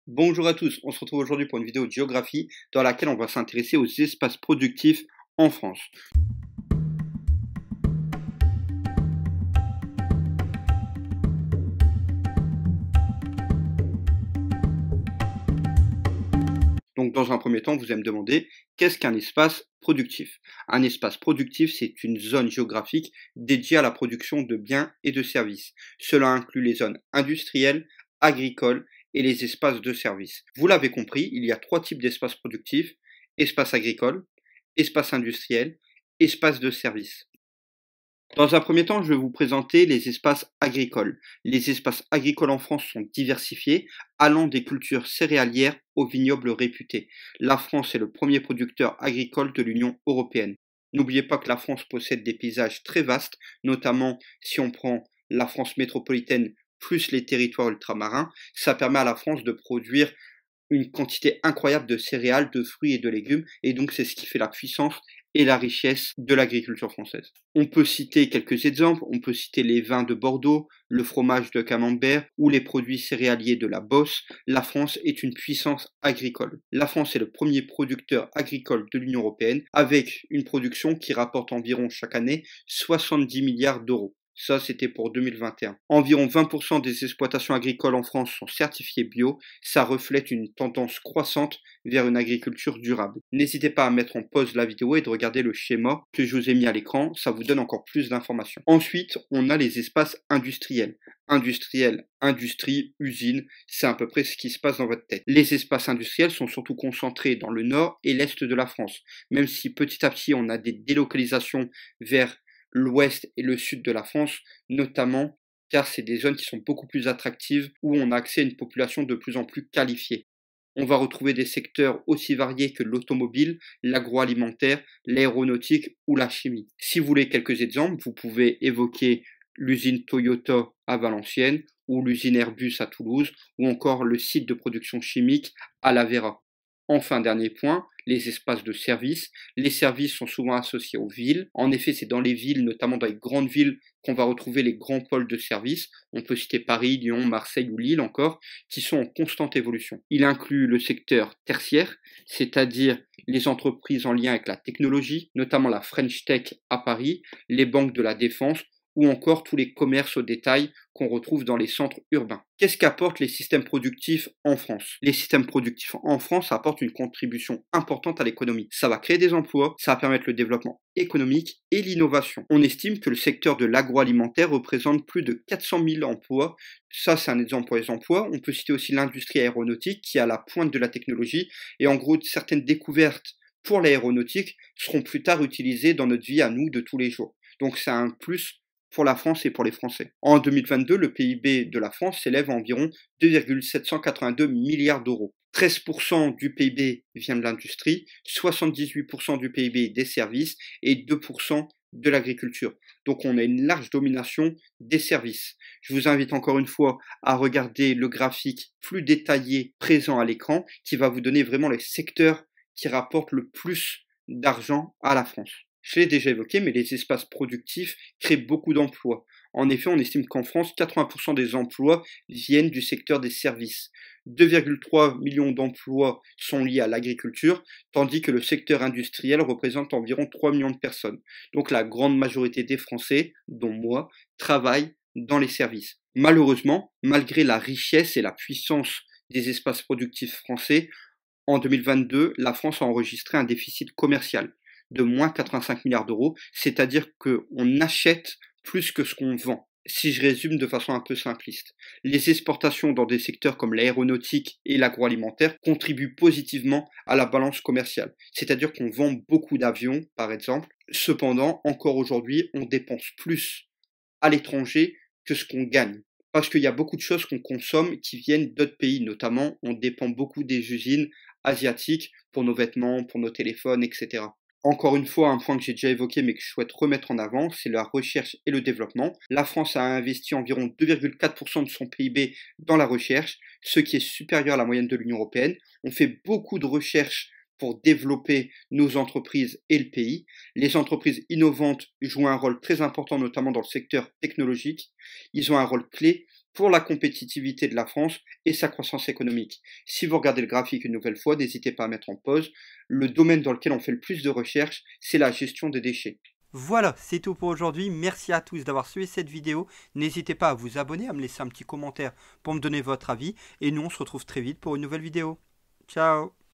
Bonjour à tous, on se retrouve aujourd'hui pour une vidéo de géographie dans laquelle on va s'intéresser aux espaces productifs en France. Donc dans un premier temps, vous allez me demander qu'est-ce qu'un espace productif? Un espace productif, c'est une zone géographique dédiée à la production de biens et de services. Cela inclut les zones industrielles, agricoles et les espaces de services. Vous l'avez compris, il y a trois types d'espaces productifs: espace agricole, espace industriel, espace de services. Dans un premier temps, je vais vous présenter les espaces agricoles. Les espaces agricoles en France sont diversifiés, allant des cultures céréalières aux vignobles réputés. La France est le premier producteur agricole de l'Union européenne. N'oubliez pas que la France possède des paysages très vastes, notamment si on prend la France métropolitaine plus les territoires ultramarins. Ça permet à la France de produire une quantité incroyable de céréales, de fruits et de légumes, et donc c'est ce qui fait la puissance et la richesse de l'agriculture française. On peut citer quelques exemples, on peut citer les vins de Bordeaux, le fromage de Camembert ou les produits céréaliers de la Beauce. La France est une puissance agricole. La France est le premier producteur agricole de l'Union européenne avec une production qui rapporte environ chaque année 70 milliards d'euros. Ça, c'était pour 2021. Environ 20% des exploitations agricoles en France sont certifiées bio. Ça reflète une tendance croissante vers une agriculture durable. N'hésitez pas à mettre en pause la vidéo et de regarder le schéma que je vous ai mis à l'écran. Ça vous donne encore plus d'informations. Ensuite, on a les espaces industriels. Industriel, industrie, usine, c'est à peu près ce qui se passe dans votre tête. Les espaces industriels sont surtout concentrés dans le nord et l'est de la France, même si petit à petit on a des délocalisations vers l'ouest et le sud de la France, notamment car c'est des zones qui sont beaucoup plus attractives où on a accès à une population de plus en plus qualifiée. On va retrouver des secteurs aussi variés que l'automobile, l'agroalimentaire, l'aéronautique ou la chimie. Si vous voulez quelques exemples, vous pouvez évoquer l'usine Toyota à Valenciennes ou l'usine Airbus à Toulouse ou encore le site de production chimique à La Vera. Enfin, dernier point, les espaces de services. Les services sont souvent associés aux villes. En effet, c'est dans les villes, notamment dans les grandes villes, qu'on va retrouver les grands pôles de services. On peut citer Paris, Lyon, Marseille ou Lille encore, qui sont en constante évolution. Il inclut le secteur tertiaire, c'est-à-dire les entreprises en lien avec la technologie, notamment la French Tech à Paris, les banques de la défense, ou encore tous les commerces au détail qu'on retrouve dans les centres urbains. Qu'est-ce qu'apportent les systèmes productifs en France? Les systèmes productifs en France apportent une contribution importante à l'économie. Ça va créer des emplois, ça va permettre le développement économique et l'innovation. On estime que le secteur de l'agroalimentaire représente plus de 400 000 emplois. Ça, c'est un exemple pour les emplois. On peut citer aussi l'industrie aéronautique qui est à la pointe de la technologie et en gros, certaines découvertes pour l'aéronautique seront plus tard utilisées dans notre vie à nous de tous les jours. Donc c'est un plus pour la France et pour les Français. En 2022, le PIB de la France s'élève à environ 2,782 milliards d'euros. 13% du PIB vient de l'industrie, 78% du PIB des services et 2% de l'agriculture. Donc on a une large domination des services. Je vous invite encore une fois à regarder le graphique plus détaillé présent à l'écran qui va vous donner vraiment les secteurs qui rapportent le plus d'argent à la France. Je l'ai déjà évoqué, mais les espaces productifs créent beaucoup d'emplois. En effet, on estime qu'en France, 80% des emplois viennent du secteur des services. 2,3 millions d'emplois sont liés à l'agriculture, tandis que le secteur industriel représente environ 3 millions de personnes. Donc la grande majorité des Français, dont moi, travaillent dans les services. Malheureusement, malgré la richesse et la puissance des espaces productifs français, en 2022, la France a enregistré un déficit commercial de moins 85 milliards d'euros, c'est-à-dire qu'on achète plus que ce qu'on vend. Si je résume de façon un peu simpliste, les exportations dans des secteurs comme l'aéronautique et l'agroalimentaire contribuent positivement à la balance commerciale, c'est-à-dire qu'on vend beaucoup d'avions, par exemple. Cependant, encore aujourd'hui, on dépense plus à l'étranger que ce qu'on gagne. Parce qu'il y a beaucoup de choses qu'on consomme qui viennent d'autres pays, notamment on dépend beaucoup des usines asiatiques pour nos vêtements, pour nos téléphones, etc. Encore une fois, un point que j'ai déjà évoqué mais que je souhaite remettre en avant, c'est la recherche et le développement. La France a investi environ 2,4% de son PIB dans la recherche, ce qui est supérieur à la moyenne de l'Union européenne. On fait beaucoup de recherche pour développer nos entreprises et le pays. Les entreprises innovantes jouent un rôle très important, notamment dans le secteur technologique. Ils ont un rôle clé pour la compétitivité de la France et sa croissance économique. Si vous regardez le graphique une nouvelle fois, n'hésitez pas à mettre en pause. Le domaine dans lequel on fait le plus de recherches, c'est la gestion des déchets. Voilà, c'est tout pour aujourd'hui. Merci à tous d'avoir suivi cette vidéo. N'hésitez pas à vous abonner, à me laisser un petit commentaire pour me donner votre avis. Et nous, on se retrouve très vite pour une nouvelle vidéo. Ciao!